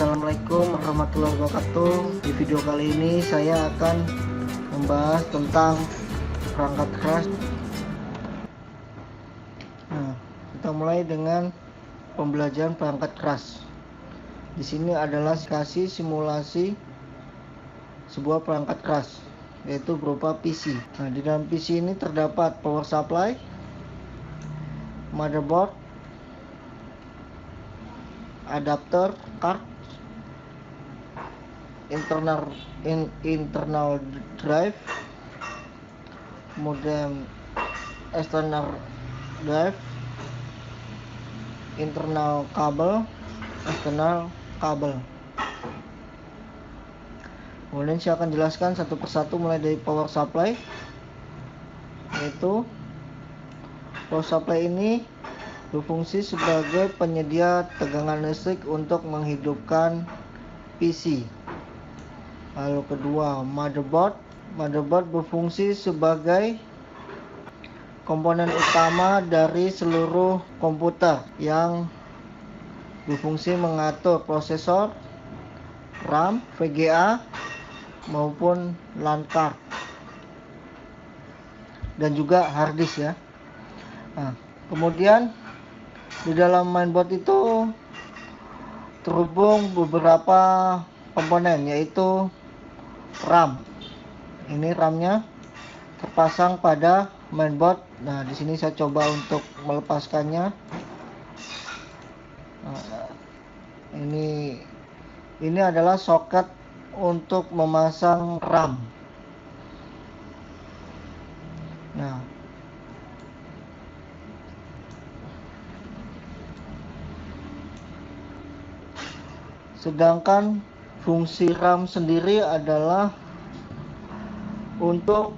Assalamualaikum warahmatullahi wabarakatuh. Di video kali ini saya akan membahas tentang perangkat keras. Nah, kita mulai dengan pembelajaran perangkat keras. Di sini adalah kasih simulasi sebuah perangkat keras, yaitu berupa PC. Nah, di dalam PC ini terdapat power supply, motherboard, adapter, card, internal drive, kemudian external drive, internal kabel, external kabel. Kemudian saya akan jelaskan satu persatu mulai dari power supply. Yaitu power supply ini berfungsi sebagai penyedia tegangan listrik untuk menghidupkan PC. Lalu kedua, motherboard berfungsi sebagai komponen utama dari seluruh komputer yang berfungsi mengatur prosesor, RAM, VGA maupun LAN card dan juga hard disk ya. Nah, kemudian di dalam mainboard itu terhubung beberapa komponen, yaitu RAM. Ini RAM-nya terpasang pada mainboard. Nah, di sini saya coba untuk melepaskannya. Nah, ini adalah soket untuk memasang RAM. Nah, sedangkan fungsi RAM sendiri adalah untuk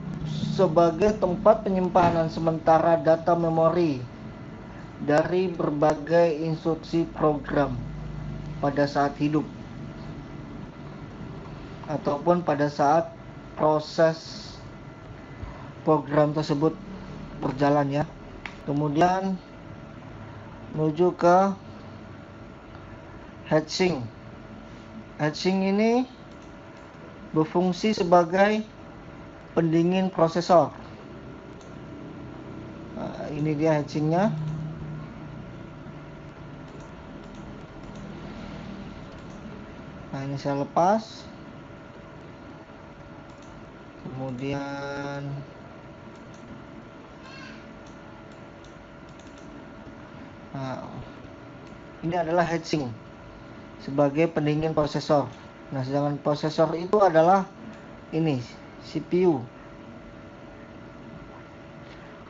sebagai tempat penyimpanan sementara data memori dari berbagai instruksi program pada saat hidup ataupun pada saat proses program tersebut berjalan ya. Kemudian menuju ke heatsink. Heatsink ini berfungsi sebagai pendingin prosesor. Nah, ini dia heatsinknya. Nah, ini saya lepas. Kemudian ini adalah heatsink sebagai pendingin prosesor. Nah, sedangkan prosesor itu adalah ini CPU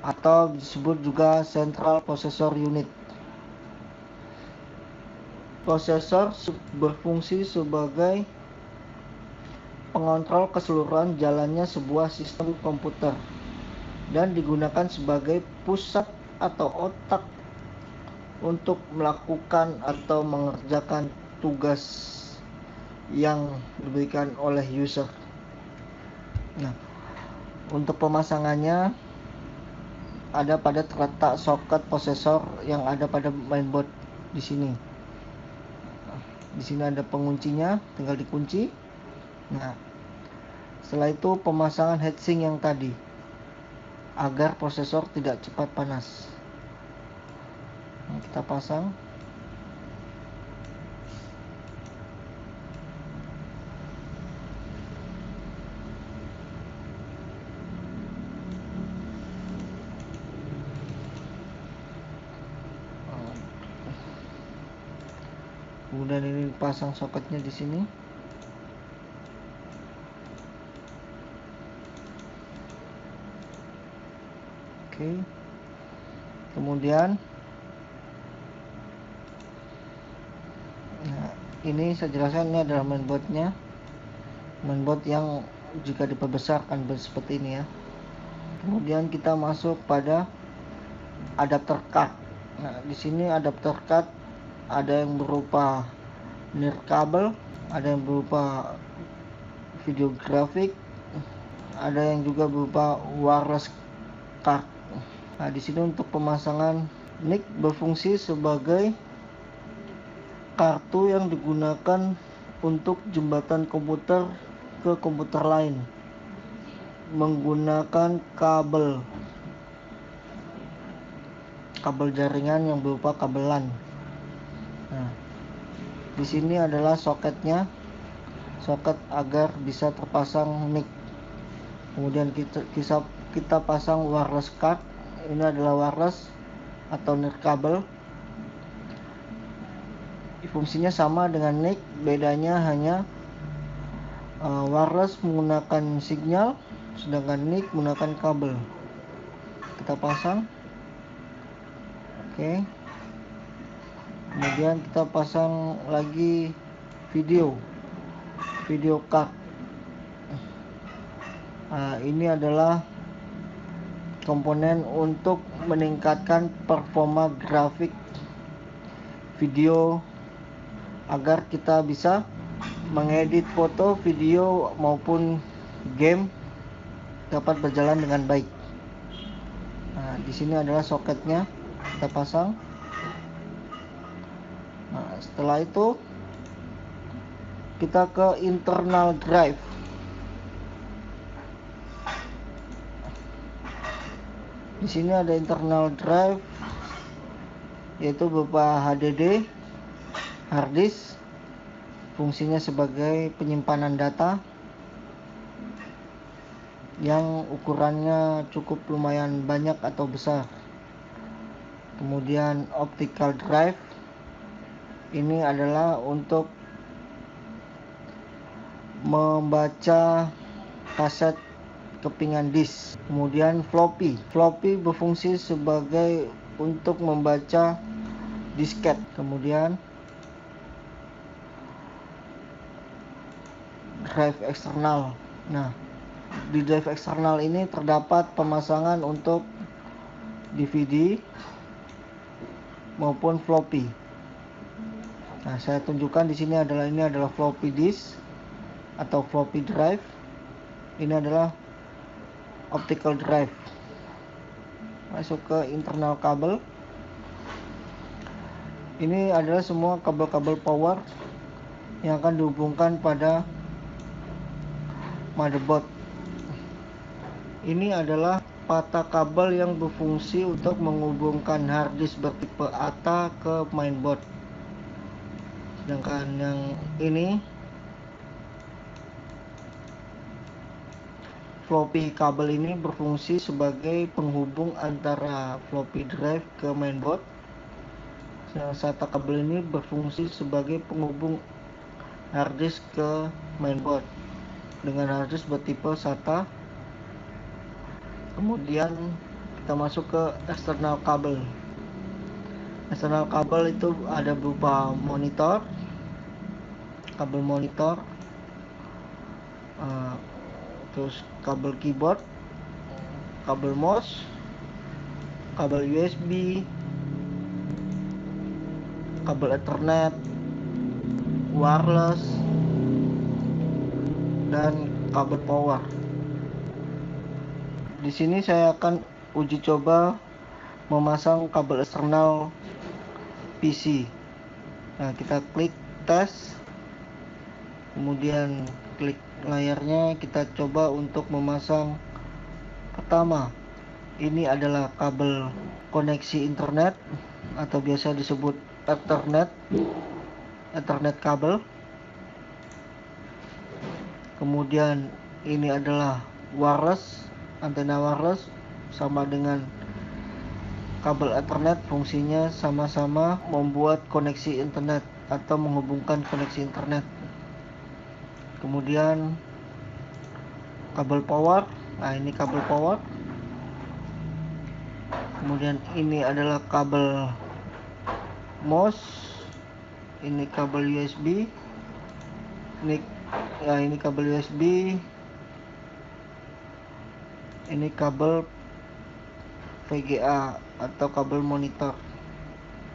atau disebut juga Central Processor Unit. Prosesor berfungsi sebagai pengontrol keseluruhan jalannya sebuah sistem komputer dan digunakan sebagai pusat atau otak untuk melakukan atau mengerjakan tugas yang diberikan oleh user. Nah, untuk pemasangannya ada pada terletak soket prosesor yang ada pada mainboard di sini. Di sini ada penguncinya, tinggal dikunci. Nah, setelah itu pemasangan heatsink yang tadi agar prosesor tidak cepat panas. Nah, kita pasang. Kemudian ini dipasang soketnya di sini. Oke. Kemudian ini saya jelaskan, ini adalah mainboardnya. Mainboard yang jika diperbesar akan seperti ini ya. Kemudian kita masuk pada adapter card. Nah, di sini adapter card ada yang berupa nirkabel, ada yang berupa video grafik, ada yang juga berupa wireless card. Nah, di sini untuk pemasangan NIC berfungsi sebagai kartu yang digunakan untuk jembatan komputer ke komputer lain menggunakan kabel jaringan yang berupa kabel LAN. Nah, di sini adalah soketnya, soket agar bisa terpasang mic. Kemudian kita pasang wireless card. Ini adalah wireless atau nirkabel. Fungsinya sama dengan NIC, bedanya hanya wireless menggunakan sinyal, sedangkan NIC menggunakan kabel. Kita pasang. Oke. Kemudian kita pasang lagi video card. Nah, ini adalah komponen untuk meningkatkan performa grafik video agar kita bisa mengedit foto, video maupun game dapat berjalan dengan baik. Nah, di sini adalah soketnya, kita pasang. Nah, setelah itu kita ke internal drive. Di sini ada internal drive, yaitu berupa HDD, hard disk, fungsinya sebagai penyimpanan data yang ukurannya cukup lumayan banyak atau besar. Kemudian optical drive, ini adalah untuk membaca kaset kepingan disk. Kemudian floppy berfungsi sebagai untuk membaca disket. Kemudian drive eksternal. Nah, di drive eksternal ini terdapat pemasangan untuk DVD maupun floppy. Nah, saya tunjukkan di sini ini adalah floppy disk atau floppy drive. Ini adalah optical drive. Masuk ke internal kabel. Ini adalah semua kabel-kabel power yang akan dihubungkan pada motherboard. Ini adalah patah kabel yang berfungsi untuk menghubungkan hard disk bertipe ATA ke mainboard. Sedangkan yang ini floppy kabel ini berfungsi sebagai penghubung antara floppy drive ke mainboard. Sedangkan SATA kabel ini berfungsi sebagai penghubung hard disk ke mainboard dengan hard disk bertipe SATA. Kemudian kita masuk ke external kabel. External kabel itu ada berupa monitor, kabel monitor, terus kabel keyboard, kabel mouse, kabel USB, kabel Ethernet, wireless, dan kabel power. Di sini saya akan uji coba memasang kabel eksternal PC. Nah, kita klik tes, kemudian klik layarnya, kita coba untuk memasang. Pertama, ini adalah kabel koneksi internet atau biasa disebut Ethernet kabel. Kemudian ini adalah wireless, antena wireless, sama dengan kabel Ethernet, fungsinya sama-sama membuat koneksi internet atau menghubungkan koneksi internet. Kemudian kabel power. Nah, ini kabel power. Kemudian ini adalah kabel mouse. Ini kabel USB. Ini kabel USB. Ini kabel VGA atau kabel monitor.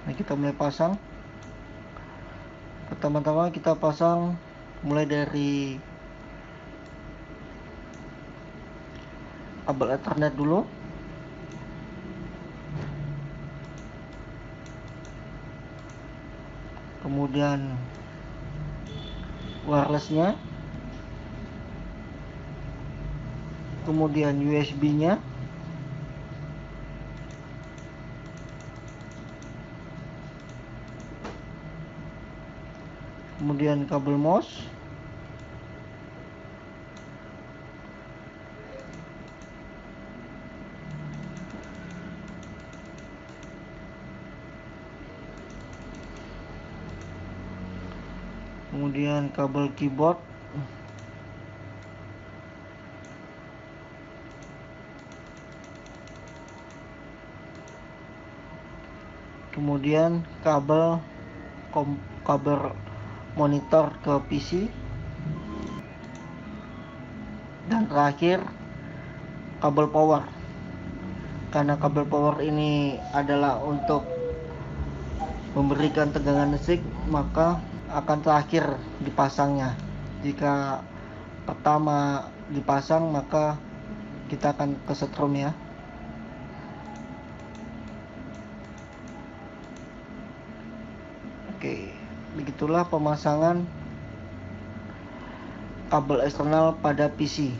Nah, kita mulai pasang. Pertama-tama kita pasang mulai dari kabel Ethernet dulu. kemudian wirelessnya, kemudian USB-nya, kemudian kabel mouse, kemudian kabel keyboard, kemudian kabel monitor ke PC, dan terakhir kabel power. Karena kabel power ini adalah untuk memberikan tegangan listrik, maka akan terakhir dipasangnya. Jika pertama dipasang, maka kita akan kesetrum ya. Oke, begitulah pemasangan kabel eksternal pada PC.